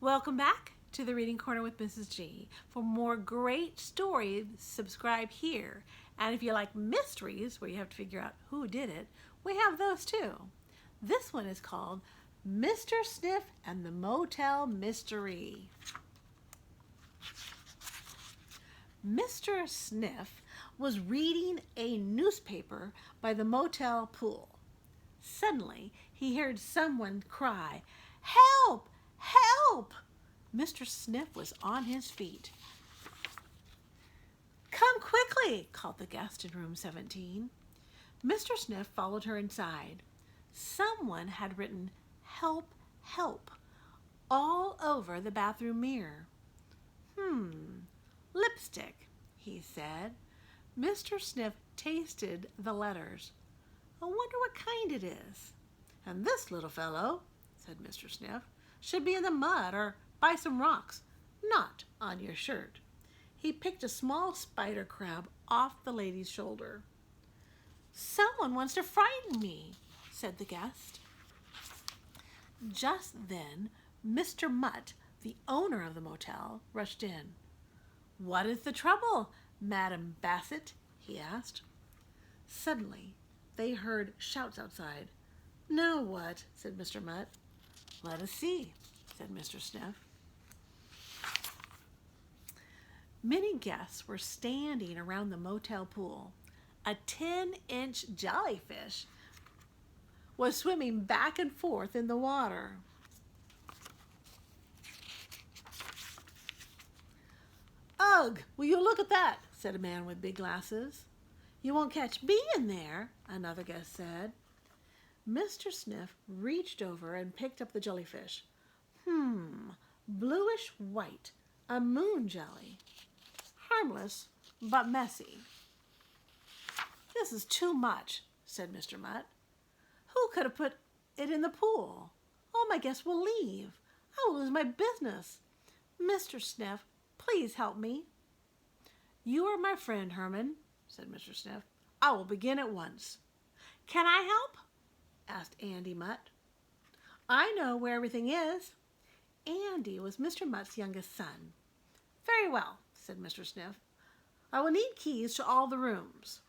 Welcome back to the Reading Corner with Mrs. G. For more great stories, subscribe here. And if you like mysteries, where you have to figure out who did it, we have those too. This one is called Mr. Sniff and the Motel Mystery. Mr. Sniff was reading a newspaper by the motel pool. Suddenly, he heard someone cry, "Help! Help!" Mr. Sniff was on his feet. "Come quickly," called the guest in room 17. Mr. Sniff followed her inside. Someone had written, "Help, help," all over the bathroom mirror. Lipstick," he said. Mr. Sniff tasted the letters. "I wonder what kind it is. And this little fellow," said Mr. Sniff, "should be in the mud or by some rocks, not on your shirt." He picked a small spider crab off the lady's shoulder. "Someone wants to frighten me," said the guest. Just then, Mr. Mutt, the owner of the motel, rushed in. "What is the trouble, Madam Bassett?" he asked. Suddenly, they heard shouts outside. "Now what?" said Mr. Mutt. "Let us see," said Mr. Sniff. Many guests were standing around the motel pool. A 10-inch jellyfish was swimming back and forth in the water. "Ugh, will you look at that?" said a man with big glasses. "You won't catch me in there," another guest said. Mr. Sniff reached over and picked up the jellyfish. Bluish white, a moon jelly. Harmless, but messy. "This is too much," said Mr. Mutt. "Who could have put it in the pool? All my guests will leave. I will lose my business. Mr. Sniff, please help me." "You are my friend, Herman," said Mr. Sniff. "I will begin at once." "Can I help?" asked Andy Mutt. "I know where everything is." Andy was Mr. Mutt's youngest son. "Very well," said Mr. Sniff. "I will need keys to all the rooms."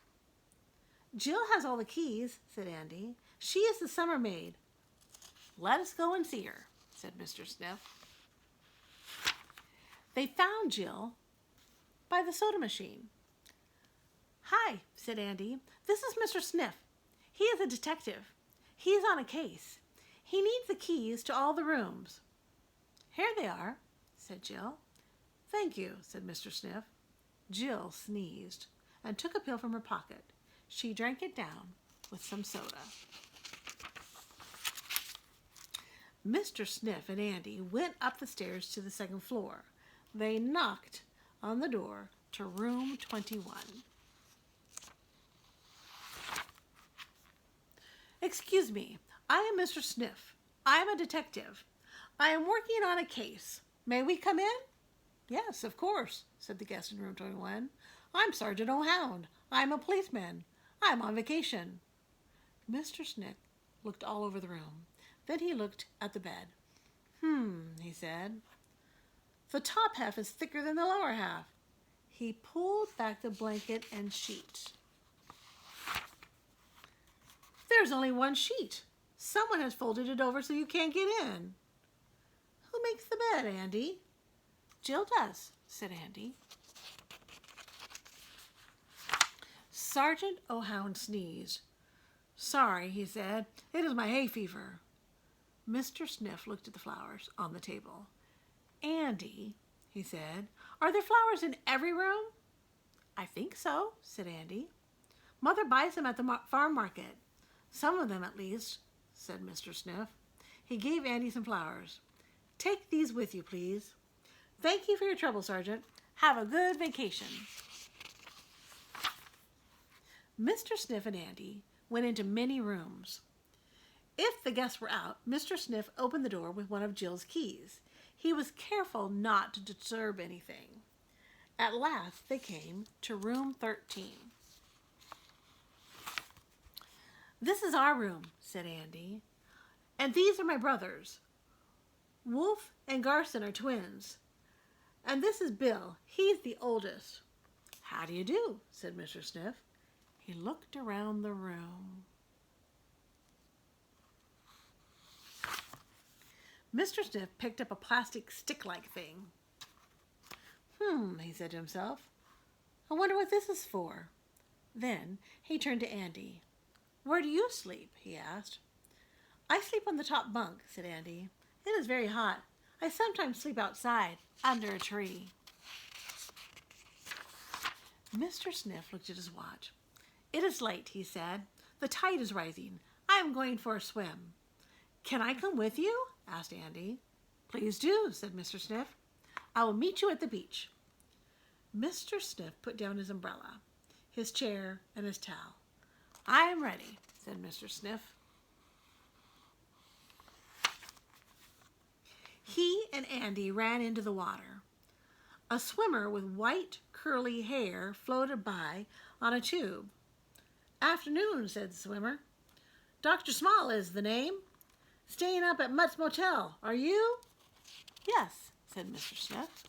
"Jill has all the keys," said Andy. "She is the summer maid." "Let us go and see her," said Mr. Sniff. They found Jill by the soda machine. "Hi," said Andy. "This is Mr. Sniff. He is a detective. He is on a case. He needs the keys to all the rooms." "Here they are," said Jill. "Thank you," said Mr. Sniff. Jill sneezed and took a pill from her pocket. She drank it down with some soda. Mr. Sniff and Andy went up the stairs to the second floor. They knocked on the door to room 21. "Excuse me, I am Mr. Sniff. I am a detective. I am working on a case. May we come in?" "Yes, of course," said the guest in room 21. "I'm Sergeant O'Hound. I'm a policeman. I'm on vacation." Mr. Sniff looked all over the room. Then he looked at the bed. He said. "The top half is thicker than the lower half." He pulled back the blanket and sheet. "There's only one sheet. Someone has folded it over so you can't get in." "Who makes the bed, Andy?" "Jill does," said Andy. Sergeant O'Hound sneezed. "Sorry," he said. "It is my hay fever." Mr. Sniff looked at the flowers on the table. "Andy," he said, "are there flowers in every room?" "I think so," said Andy. "Mother buys them at the farm market. Some of them, at least," said Mr. Sniff. He gave Andy some flowers. "Take these with you, please." "Thank you for your trouble, Sergeant. Have a good vacation." Mr. Sniff and Andy went into many rooms. If the guests were out, Mr. Sniff opened the door with one of Jill's keys. He was careful not to disturb anything. At last they came to room 13. "This is our room," said Andy. "And these are my brothers. Wolf and Garson are twins. And this is Bill. He's the oldest. How do you do? Said Mr. Sniff. He looked around the room. Mr. Sniff picked up a plastic stick-like thing. He said to himself. I wonder what this is for. Then he turned to Andy. Where do you sleep? He asked. I sleep on the top bunk, said Andy. It is very hot. I sometimes sleep outside, under a tree. Mr. Sniff looked at his watch. It is late, he said. The tide is rising. I am going for a swim. Can I come with you? Asked Andy. Please do, said Mr. Sniff. I will meet you at the beach. Mr. Sniff put down his umbrella, his chair, and his towel. I am ready, said Mr. Sniff. He and Andy ran into the water. A swimmer with white, curly hair floated by on a tube. Afternoon, said the swimmer. Dr. Small is the name. Staying up at Mutt's Motel, are you? Yes, said Mr. Sniff.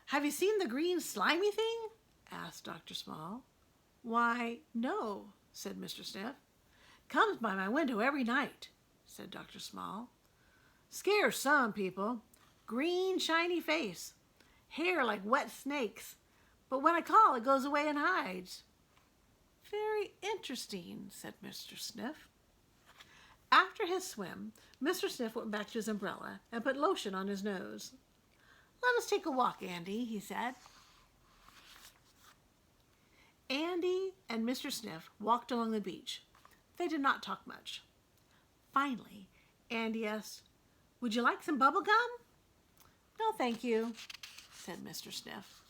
Have you seen the green slimy thing? Asked Dr. Small. Why, no, said Mr. Sniff. Comes by my window every night, said Dr. Small. Scares some people. Green, shiny face. Hair like wet snakes. But when I call, it goes away and hides. Very interesting, said Mr. Sniff. After his swim, Mr. Sniff went back to his umbrella and put lotion on his nose. Let us take a walk, Andy, he said. Andy and Mr. Sniff walked along the beach. They did not talk much. Finally, Andy asked, Would you like some bubble gum? No, thank you, said Mr. Sniff.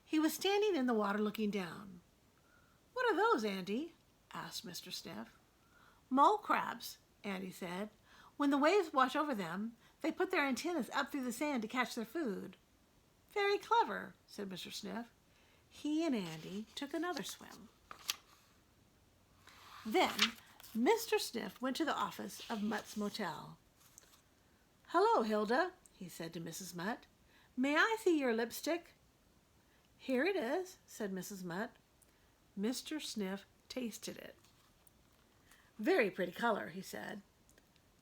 He was standing in the water looking down. What are those, Andy? Asked Mr. Sniff. Mole crabs, Andy said. When the waves wash over them, they put their antennas up through the sand to catch their food. Very clever, said Mr. Sniff. He and Andy took another swim. Then Mr. Sniff went to the office of Mutt's Motel. Hello, Hilda, he said to Mrs. Mutt. May I see your lipstick? Here it is, said Mrs. Mutt. Mr. Sniff tasted it. Very pretty color, he said.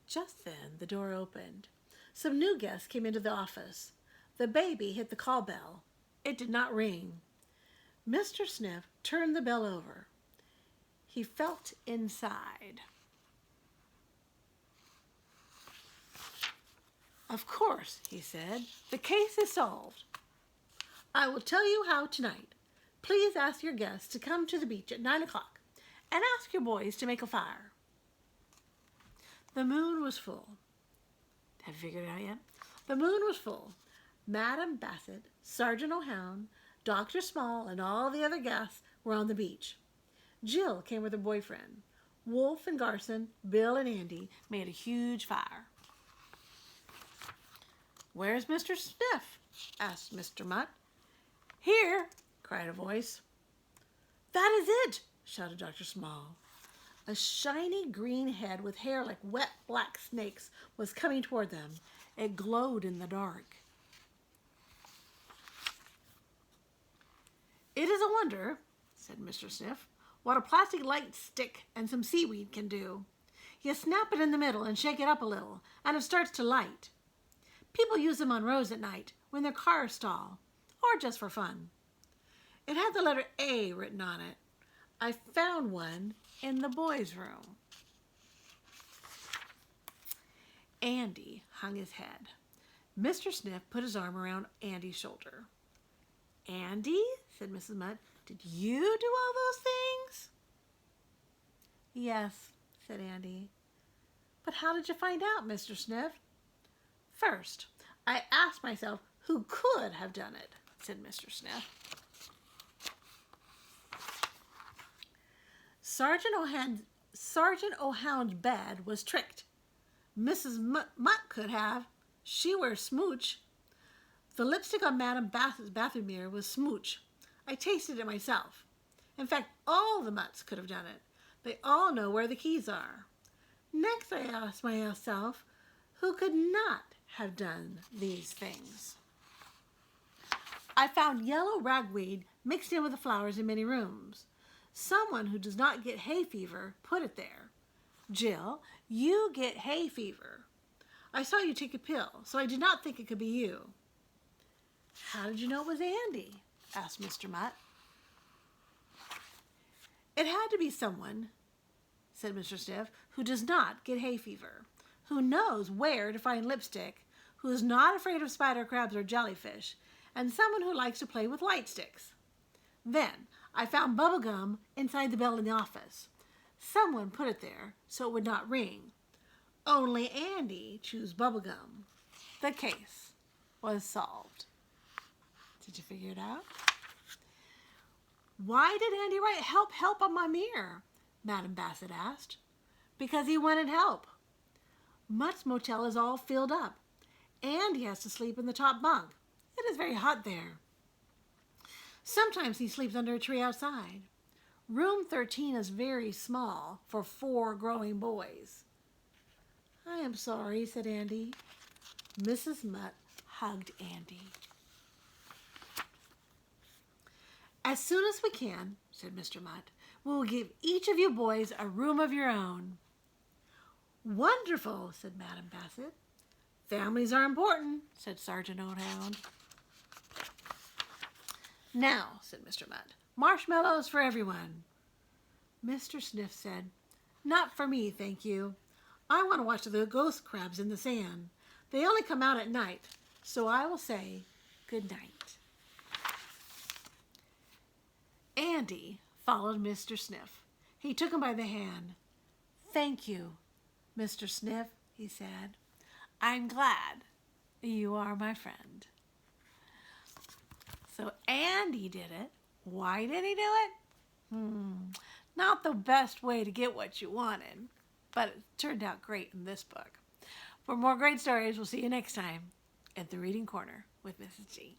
Just then the door opened. Some new guests came into the office. The baby hit the call bell. It did not ring. Mr. Sniff turned the bell over. He felt inside. Of course, he said, the case is solved. I will tell you how tonight. Please ask your guests to come to the beach at 9 o'clock and ask your boys to make a fire. The moon was full. Have you figured it out yet? The moon was full. Madam Bassett, Sergeant O'Hound, Dr. Small, and all the other guests were on the beach. Jill came with her boyfriend. Wolf and Garson, Bill and Andy made a huge fire. Where's Mr. Sniff? Asked Mr. Mutt. Here, cried a voice. That is it, shouted Dr. Small. A shiny green head with hair like wet black snakes was coming toward them. It glowed in the dark. It is a wonder, said Mr. Sniff, what a plastic light stick and some seaweed can do. You snap it in the middle and shake it up a little, and it starts to light. People use them on roads at night when their cars stall, or just for fun. It had the letter A written on it. I found one in the boys' room. Andy hung his head. Mr. Sniff put his arm around Andy's shoulder. Andy, said Mrs. Mutt, did you do all those things? Yes, said Andy. But how did you find out, Mr. Sniff? First, I asked myself who could have done it, said Mr. Sniff. Sergeant O'Hound's bed was tricked. Mrs. Mutt could have. She wears smooch. The lipstick on Madam Bassett's bathroom mirror was smooch. I tasted it myself. In fact, all the Mutts could have done it. They all know where the keys are. Next, I asked myself, who could not have done these things? I found yellow ragweed mixed in with the flowers in many rooms. Someone who does not get hay fever put it there. Jill, you get hay fever. I saw you take a pill, so I did not think it could be you. How did you know it was Andy? Asked Mr. Mutt. It had to be someone, said Mr. Sniff, who does not get hay fever, who knows where to find lipstick, who is not afraid of spider crabs or jellyfish, and someone who likes to play with light sticks. Then I found bubble gum inside the bell in the office. Someone put it there so it would not ring. Only Andy chews bubble gum. The case was solved. Did you figure it out? Why did Andy write help on my mirror? Madam Bassett asked. Because he wanted help. Mutt's motel is all filled up. Andy has to sleep in the top bunk. It is very hot there. Sometimes he sleeps under a tree outside. Room 13 is very small for 4 growing boys. I am sorry, said Andy. Mrs. Mutt hugged Andy. As soon as we can, said Mr. Mutt, we will give each of you boys a room of your own. Wonderful, said Madam Bassett. Families are important, said Sergeant Oldhound. Now, said Mr. Mutt, marshmallows for everyone. Mr. Sniff said, not for me, thank you. I want to watch the ghost crabs in the sand. They only come out at night, so I will say good night. Andy followed Mr. Sniff. He took him by the hand. Thank you, Mr. Sniff, he said. I'm glad you are my friend. So Andy did it. Why did he do it? Not the best way to get what you wanted, but it turned out great in this book. For more great stories, we'll see you next time at the Reading Corner with Mrs. G.